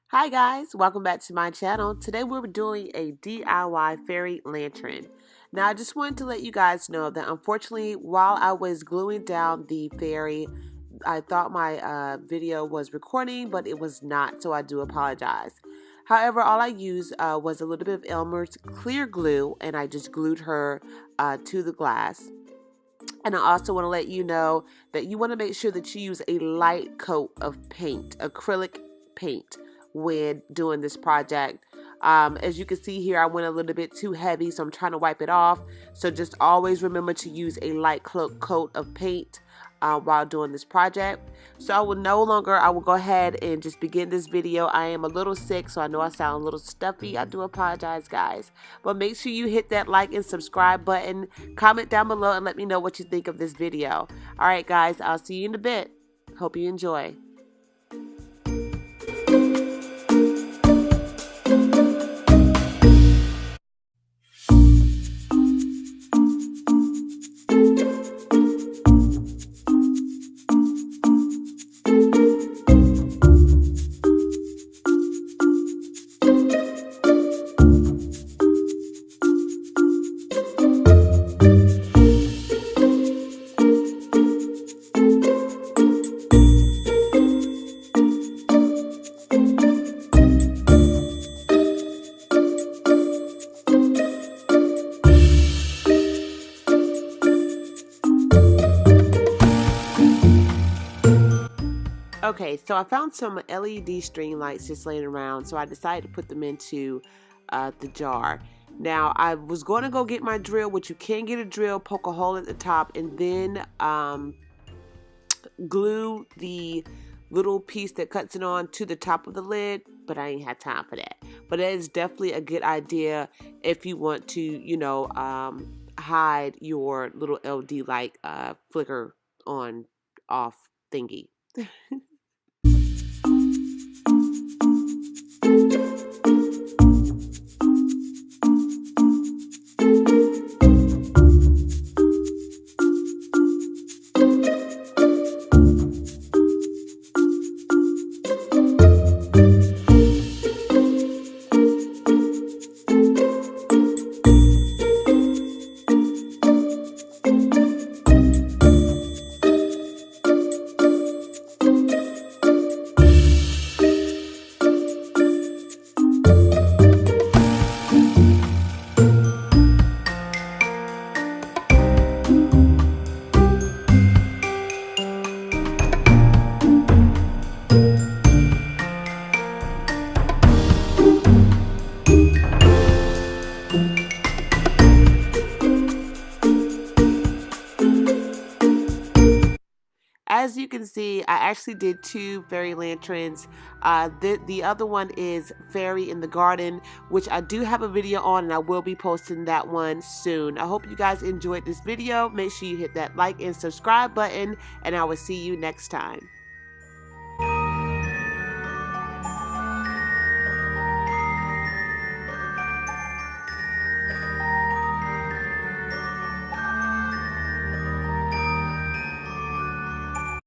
Hi guys, welcome back to my channel. Today we're doing a DIY fairy lantern. Now I just wanted to let you guys know that unfortunately while I was gluing down the fairy, I thought my video was recording, but it was not, so I do apologize. However, all I used was a little bit of Elmer's clear glue, and I just glued her to the glass. And I also want to let you know that you want to make sure that you use a light coat of paint, acrylic paint, when doing this project. As you can see here, I went a little bit too heavy, so I'm trying to wipe it off. So just always remember to use a light coat of paint while doing this project. So I will go ahead and just begin this video. I am a little sick, so I know I sound a little stuffy. I do apologize, guys. But make sure you hit that like and subscribe button. Comment down below and let me know what you think of this video. Alright guys, I'll see you in a bit. Hope you enjoy. Okay, so I found some LED string lights just laying around, so I decided to put them into the jar. Now, I was going to go get my drill, which you can get a drill, poke a hole at the top, and then glue the little piece that cuts it on to the top of the lid, but I ain't had time for that. But that is definitely a good idea if you want to, you know, hide your little LED light flicker on off thingy. As you can see, I actually did two fairy lanterns. The other one is Fairy in the Garden, which I do have a video on, and I will be posting that one soon. I hope you guys enjoyed this video. Make sure you hit that like and subscribe button, and I will see you next time.